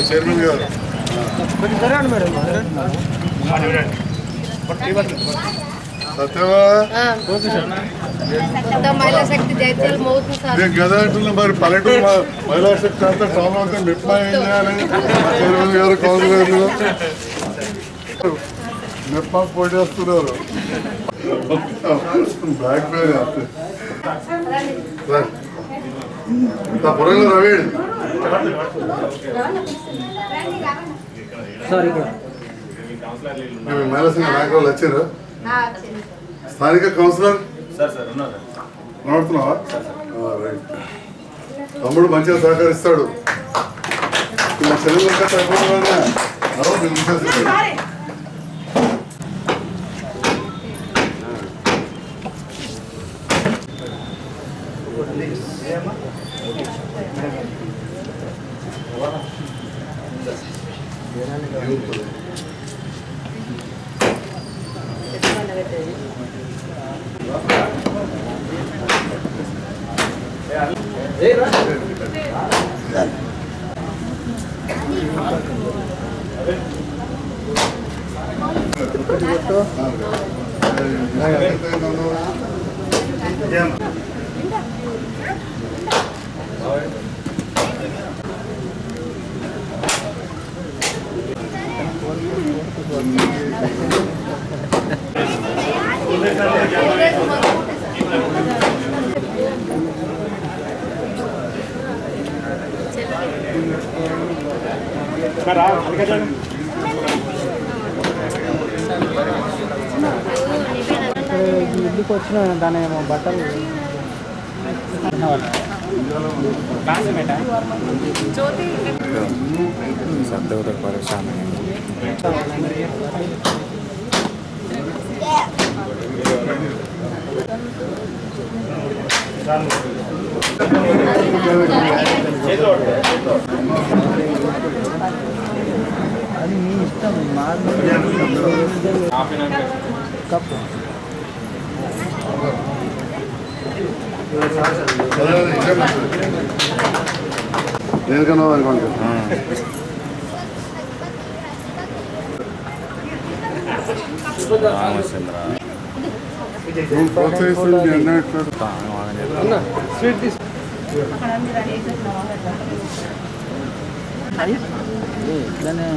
Chairman గారు గదా అంటున్నా మరి పల్లెటూరు మహిళా శక్తి అంతా టౌన్ అంతా మెప్మా ఏం చేయాలి చైర్మన్ గారు కౌన్సిలర్లు మెప్మా పోటీ చేస్తున్నారు బ్లాక్ పేరు పొరగా రవేడు మహిళా సంఘ నాయకులు వచ్చారు స్థానిక కౌన్సిలర్ మాట్లాడుతున్నావా తమ్ముడు మంచిగా సహకరిస్తాడు ఇల్లుకి వచ్చిన దాని బట్టలు పరేషాన్ అది మీ ఇష్టం కప్పు దేనికన్నా అనుకోండి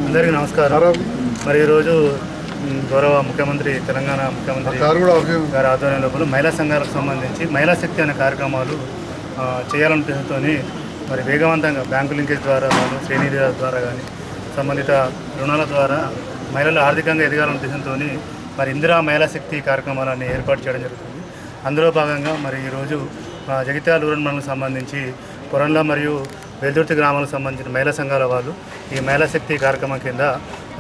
అందరికీ నమస్కారం. మరి ఈరోజు గౌరవ ముఖ్యమంత్రి తెలంగాణ ముఖ్యమంత్రి గారి ఆధ్వర్యంలో మహిళా సంఘాలకు సంబంధించి మహిళా శక్తి అనే కార్యక్రమాలు చేయాలనుకుంటూ మరి వేగవంతంగా బ్యాంకు లింకేజ్ ద్వారా కానీ శ్రేణిధి ద్వారా కానీ సంబంధిత రుణాల ద్వారా మహిళలు ఆర్థికంగా ఎదగాలనే ఉద్దేశంతో మరి ఇందిరా మహిళా శక్తి కార్యక్రమాలను ఏర్పాటు చేయడం జరుగుతుంది. అందులో భాగంగా మరి ఈరోజు జగిత్యాల రూరల్ మండలం సంబంధించి పొరంల మరియు వెల్దుర్తి గ్రామాలకు సంబంధించిన మహిళా సంఘాల వాళ్ళు ఈ మహిళా శక్తి కార్యక్రమం కింద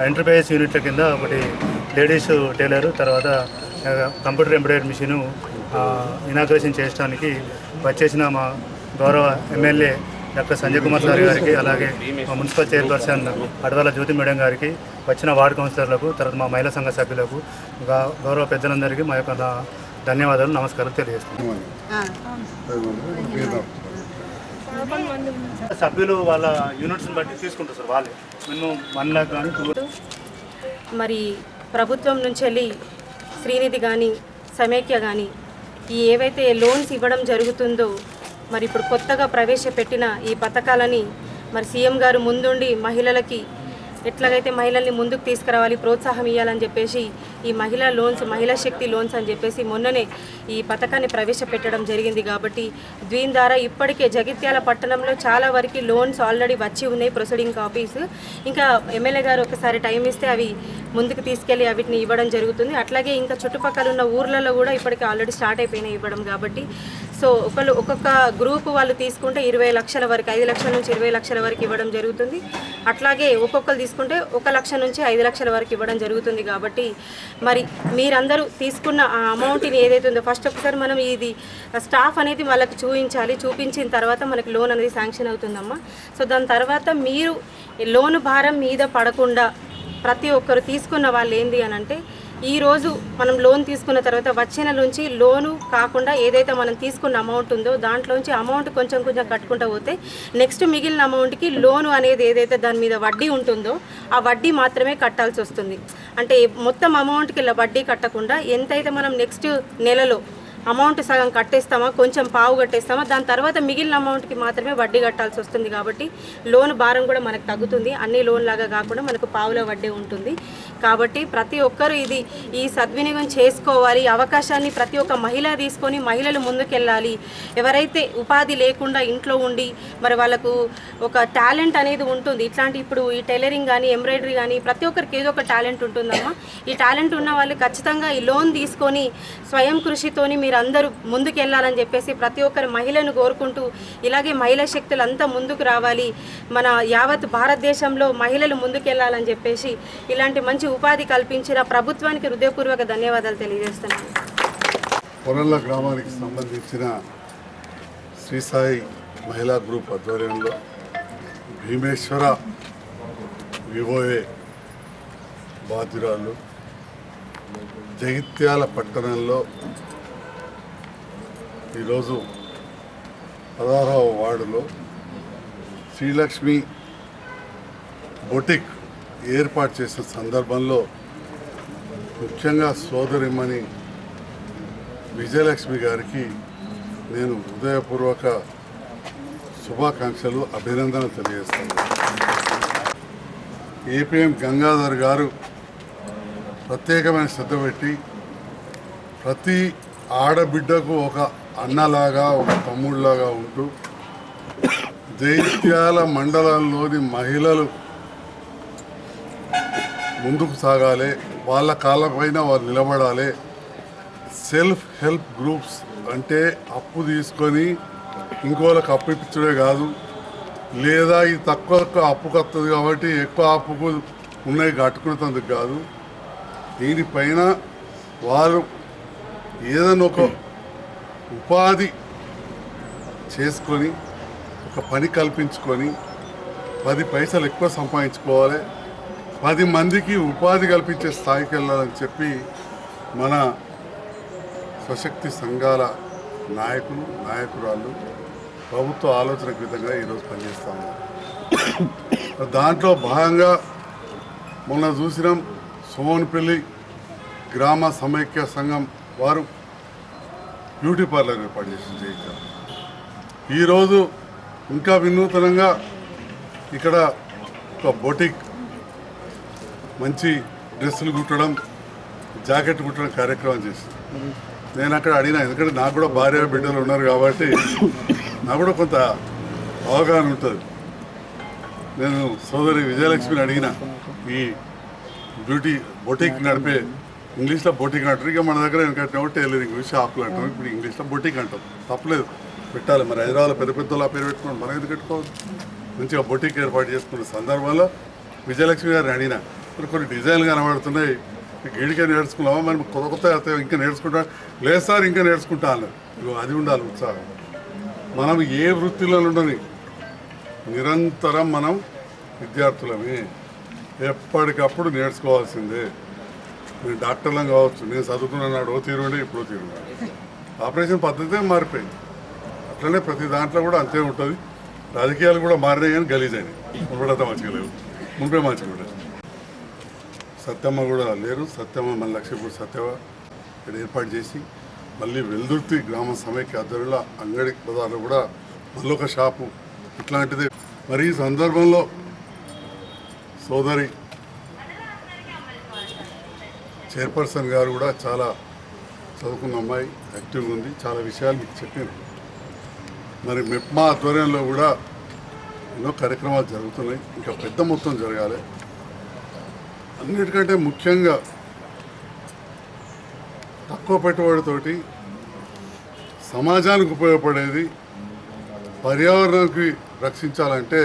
ఎంటర్ప్రైజెస్ యూనిట్ల కింద ఒకటి లేడీస్ టైలరు, తర్వాత కంప్యూటర్ ఎంబ్రాయిడరీ మిషను ఇనాగ్రేషన్ చేయడానికి వచ్చేసిన మా గౌరవ MLA doctor Sanjay Kumar sir గారికి, అలాగే మా మున్సిపల్ చైర్పర్సన్ అడవాల జ్యోతి మేడం గారికి, వచ్చిన వార్డు కౌన్సిలర్లకు, తర్వాత మా మహిళా సంఘ సభ్యులకు, గౌరవ పెద్దలందరికీ మా యొక్క ధన్యవాదాలు, నమస్కారం తెలియజేస్తున్నాం. సభ్యులు వాళ్ళ యూనిట్స్ని బట్టి తీసుకుంటారు సార్, వాళ్ళే మేము 1 lakh కానీ. మరి ప్రభుత్వం నుంచి వెళ్ళి శ్రీనిధి కానీ సమైక్య కానీ ఈ ఏవైతే లోన్స్ ఇవ్వడం జరుగుతుందో మరి ఇప్పుడు కొత్తగా ప్రవేశపెట్టిన ఈ పథకాలని మరి సీఎం గారు ముందుండి మహిళలకి ఎట్లాగైతే మహిళల్ని ముందుకు తీసుకురావాలి, ప్రోత్సాహం ఇవ్వాలని చెప్పేసి ఈ మహిళా లోన్స్, మహిళా శక్తి లోన్స్ అని చెప్పేసి మొన్ననే ఈ పథకాన్ని ప్రవేశపెట్టడం జరిగింది. కాబట్టి దీని ద్వారా ఇప్పటికే జగిత్యాల పట్టణంలో చాలా వరకు లోన్స్ ఆల్రెడీ వచ్చి ఉన్నాయి, ప్రొసీడింగ్ కాపీస్. ఇంకా ఎమ్మెల్యే గారు ఒకసారి టైం ఇస్తే అవి ముందుకు తీసుకెళ్ళి వీటిని ఇవ్వడం జరుగుతుంది. అట్లాగే ఇంకా చుట్టుపక్కల ఉన్న ఊర్లలో కూడా ఇప్పటికే ఆల్రెడీ స్టార్ట్ అయిపోయినాయి ఇవ్వడం. కాబట్టి సో ఒక్కొక్క గ్రూప్ వాళ్ళు తీసుకుంటే 20 లక్షల వరకు, 5 లక్షల నుంచి 20 లక్షల వరకు ఇవ్వడం జరుగుతుంది. అట్లాగే ఒక్కొక్కరు తీసుకుంటే 1 లక్ష నుంచి 5 లక్షల వరకు ఇవ్వడం జరుగుతుంది. కాబట్టి మరి మీరందరూ తీసుకున్న ఆ అమౌంట్ని ఏదైతే ఉందో ఫస్ట్ ఒకసారి మనం ఇది స్టాఫ్ అనేది వాళ్ళకి చూపించాలి. చూపించిన తర్వాత మనకి లోన్ అనేది శాంక్షన్ అవుతుందమ్మా. సో దాని తర్వాత మీరు లోను భారం మీద పడకుండా ప్రతి ఒక్కరు తీసుకున్న వాళ్ళు ఏంది అని అంటే, ఈరోజు మనం లోన్ తీసుకున్న తర్వాత వచ్చిన నుంచి లోను కాకుండా ఏదైతే మనం తీసుకున్న అమౌంట్ ఉందో దాంట్లోంచి అమౌంట్ కొంచెం కట్టుకుంటూ పోతే నెక్స్ట్ మిగిలిన అమౌంట్కి లోను అనేది ఏదైతే దాని మీద వడ్డీ ఉంటుందో ఆ వడ్డీ మాత్రమే కట్టాల్సి వస్తుంది. అంటే మొత్తం అమౌంట్కి వడ్డీ కట్టకుండా ఎంతైతే మనం నెక్స్ట్ నెలలో అమౌంట్ సగం కట్టేస్తామా, కొంచెం పావు కట్టేస్తామా, దాని తర్వాత మిగిలిన అమౌంట్కి మాత్రమే వడ్డీ కట్టాల్సి వస్తుంది. కాబట్టి లోన్ భారం కూడా మనకు తగ్గుతుంది. అన్ని లోన్ లాగా కాకుండా మనకు పావుల వడ్డీ ఉంటుంది. కాబట్టి ప్రతి ఒక్కరూ ఈ సద్వినియోగం చేసుకోవాలి. అవకాశాన్ని ప్రతి ఒక్క మహిళ తీసుకొని మహిళలు ముందుకెళ్ళాలి. ఎవరైతే ఉపాధి లేకుండా ఇంట్లో ఉండి మరి వాళ్ళకు ఒక టాలెంట్ అనేది ఉంటుంది, ఇట్లాంటి ఇప్పుడు ఈ టైలరింగ్ కానీ ఎంబ్రాయిడరీ కానీ ప్రతి ఒక్కరికి ఏదో ఒక టాలెంట్ ఉంటుందమ్మా. ఈ టాలెంట్ ఉన్న వాళ్ళు ఖచ్చితంగా ఈ లోన్ తీసుకొని స్వయం కృషితోని మీరు అందరూ ముందుకెళ్ళాలని చెప్పేసి ప్రతి ఒక్కరు మహిళను కోరుకుంటూ, ఇలాగే మహిళా శక్తులు అంతా ముందుకు రావాలి, మన యావత్ భారతదేశంలో మహిళలు ముందుకెళ్ళాలని చెప్పేసి ఇలాంటి మంచి ఉపాధి కల్పించిన ప్రభుత్వానికి హృదయపూర్వక ధన్యవాదాలు తెలియజేస్తున్నాను. పొరల్ల గ్రామానికి సంబంధించిన శ్రీ సాయి మహిళా గ్రూప్ ఆధ్వర్యంలో భీమేశ్వర వివోఏ బాధ్యురాలు జగిత్యాల పట్టణంలో ఈరోజు 16వ వార్డులో శ్రీలక్ష్మి బొటిక్ ఏర్పాటు చేసిన సందర్భంలో ముఖ్యంగా సోదరిమణి విజయలక్ష్మి గారికి నేను హృదయపూర్వక శుభాకాంక్షలు, అభినందనలు తెలియజేస్తాను. ఏపీఎం గంగాధర్ గారు ప్రత్యేకమైన శ్రద్ధ పెట్టి ప్రతి ఆడబిడ్డకు ఒక అన్నలాగా, ఒక తమ్ముళ్ళలాగా ఉంటూ జైత్యాల మండలంలోని మహిళలు ముందుకు సాగాలి, వాళ్ళ కాళ్ళపైన వాళ్ళు నిలబడాలి. సెల్ఫ్ హెల్ప్ గ్రూప్స్ అంటే అప్పు తీసుకొని ఇంకోళ్ళకి అప్పు ఇప్పించడే కాదు, లేదా ఇది తక్కువ అప్పుకు వస్తుంది కాబట్టి ఎక్కువ అప్పుకు ఉన్నాయి కట్టుకునేందుకు కాదు. దీనిపైన వారు ఏదైనా ఒక ఉపాధి చేసుకొని ఒక పని కల్పించుకొని 10 పైసలు ఎక్కువ సంపాదించుకోవాలి, 10 మందికి ఉపాధి కల్పించే స్థాయికి వెళ్ళాలని చెప్పి మన స్వశక్తి సంఘాల నాయకులు, నాయకురాళ్ళు ప్రభుత్వ ఆలోచనకు విధంగా ఈరోజు పనిచేస్తాము. దాంట్లో భాగంగా మొన్న చూసినాం, సోమన్పల్లి గ్రామ సమైక్య సంఘం వారు బ్యూటీ పార్లర్ ఏర్పాటు చేసి చేయించారు. ఈరోజు ఇంకా వినూతనంగా ఇక్కడ ఒక బొటిక్, మంచి డ్రెస్సులు కుట్టడం, జాకెట్ కుట్టడం కార్యక్రమం చేసి నేను అక్కడ అడిగినా, ఎందుకంటే నాకు కూడా భార్య బిడ్డలు ఉన్నారు కాబట్టి నాకు కూడా కొంత అవగాహన ఉంటుంది. నేను సోదరి విజయలక్ష్మిని అడిగిన, ఈ బ్యూటీ బొటిక్ నడిపే, ఇంగ్లీష్లో బొటిక్ అంటారు, ఇక మన దగ్గర ఎందుకంటే టైలరింగ్ షాపులు అంటారు, ఇప్పుడు ఇంగ్లీష్లో బొటిక్ అంటాం. తప్పలేదు, పెట్టాలి. మరి హైదరాబాద్లో పెద్ద పెద్దలు ఆ పేరు పెట్టుకోండి, మనం ఎందుకు పెట్టుకోవాలి. మంచిగా బొటిక్ ఏర్పాటు చేసుకున్న సందర్భంలో విజయలక్ష్మి గారిని అడిగిన, మరి కొన్ని డిజైన్లు కనబడుతున్నాయి, గేడికే నేర్చుకున్నావా, మరి కొత్త ఇంకా నేర్చుకుంటా, లేదు సార్ ఇంకా నేర్చుకుంటా అన్నది. అది ఉండాలి ఉత్సాహం. మనం ఏ వృత్తిలో ఉండని నిరంతరం మనం విద్యార్థులమే, ఎప్పటికప్పుడు నేర్చుకోవాల్సిందే. నేను డాక్టర్లం కావచ్చు, నేను చదువుకున్నాడు ఓ తీరుండే, ఇప్పుడు తీరుండే. ఆపరేషన్ పద్ధతే మారిపోయింది. అట్లనే ప్రతి దాంట్లో కూడా అంతే ఉంటుంది. రాజకీయాలు కూడా మారినాయి కానీ గలీజ్ అయినాయి. మునుపడంతా మంచిగా లేవు, మునిపే మంచిగా ఉండేది. సత్యమ్మ కూడా లేరు. సత్యమ్మ మన లక్ష్మీపూర్ సత్యవ ఇక్కడ ఏర్పాటు చేసి మళ్ళీ వెల్దుర్తి గ్రామ సమైక్య ఆధ్వర్యంలో అంగడి బజార్లో కూడా మళ్ళీ ఒక షాపు ఇట్లాంటిది. మరి ఈ సందర్భంలో సోదరి చైర్పర్సన్ గారు కూడా చాలా చదువుకున్న అమ్మాయి, యాక్టివ్గా ఉంది, చాలా విషయాలు మీకు చెప్పారు. మరి మెప్మా ఆధ్వర్యంలో కూడా ఎన్నో కార్యక్రమాలు జరుగుతున్నాయి, ఇంకా పెద్ద మొత్తం జరగాలి. అన్నిటికంటే ముఖ్యంగా తక్కువ పెట్టుబడితోటి సమాజానికి ఉపయోగపడేది, పర్యావరణానికి రక్షించాలంటే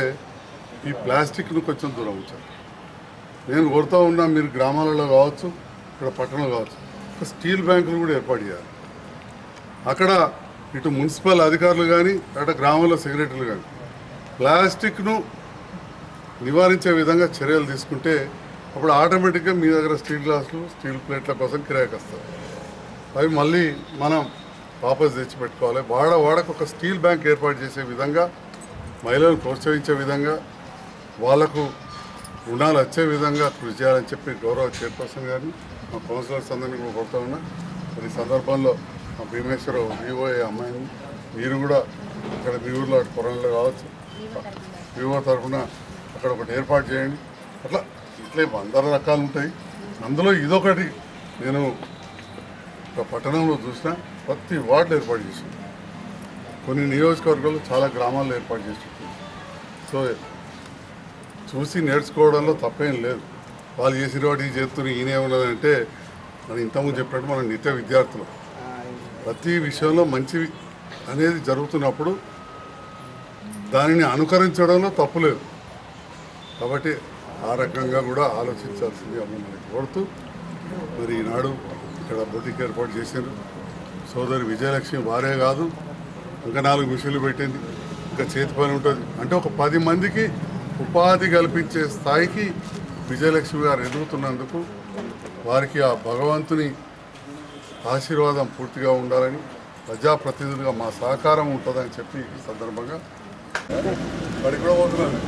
ఈ ప్లాస్టిక్ను కొంచెం దూరం ఉంచాలి. నేను కోరుతూ ఉన్నా, మీరు గ్రామాలలో కావచ్చు, ఇక్కడ పట్టణంలో కావచ్చు, ఒక స్టీల్ బ్యాంకులు కూడా ఏర్పాటు చేయాలి. అక్కడ ఇటు మున్సిపల్ అధికారులు కానీ అటు గ్రామంలో సెక్రటరీలు కానీ ప్లాస్టిక్ను నివారించే విధంగా చర్యలు తీసుకుంటే అప్పుడు ఆటోమేటిక్గా మీ దగ్గర స్టీల్ గ్లాసులు, స్టీల్ ప్లేట్ల కోసం కిరాయికి వస్తాయి. అవి మళ్ళీ మనం వాపస్ తెచ్చిపెట్టుకోవాలి. వాడకు ఒక స్టీల్ బ్యాంక్ ఏర్పాటు చేసే విధంగా, మహిళలను ప్రోత్సహించే విధంగా, వాళ్లకు రుణాలు వచ్చే విధంగా కృషి చేయాలని చెప్పి గౌరవ చైర్పర్సన్ గారిని, మా కౌన్సిలర్స్ అందరినీ కూడా కొడుతూ ఉన్నా. మరి ఈ సందర్భంలో మా భీమేశ్వర వివోఏ అమ్మాయిని మీరు కూడా ఇక్కడ మీ ఊళ్ళో అటు పొరంలో కావచ్చు, వివో తరఫున అక్కడ ఒకటి ఏర్పాటు చేయండి. ఇట్లే 100 రకాలు ఉంటాయి. అందులో ఇదొకటి నేను ఒక పట్టణంలో చూసిన ప్రతి వార్డులో ఏర్పాటు చేసింది. కొన్ని నియోజకవర్గాలు చాలా గ్రామాల్లో ఏర్పాటు చేసి. సో చూసి నేర్చుకోవడంలో తప్పేం లేదు. వాళ్ళు చేసిన వాటి చేస్తున్న ఈయనే ఉన్నదంటే మనం ఇంతకుముందు చెప్పినట్టు మనం నిత్య విద్యార్థులు. ప్రతి విషయంలో మంచి అనేది జరుగుతున్నప్పుడు దానిని అనుకరించడంలో తప్పులేదు. కాబట్టి ఆ రకంగా కూడా ఆలోచించాల్సిందిగా మనకి కోరుతూ, మరి ఈనాడు ఇక్కడ బొటిక్ ఏర్పాటు చేశారు. సోదరి విజయలక్ష్మి వారే కాదు, ఇంకా 4 మిషన్లు పెట్టింది, ఇంకా చేతి పని ఉంటుంది. అంటే ఒక 10 మందికి ఉపాధి కల్పించే స్థాయికి విజయలక్ష్మి గారు ఎదుగుతున్నందుకు వారికి ఆ భగవంతుని ఆశీర్వాదం పూర్తిగా ఉండాలని, ప్రజాప్రతినిధులుగా మా సహకారం ఉంటుందని చెప్పి ఈ సందర్భంగా వాడికి కూడా పోతున్నాను.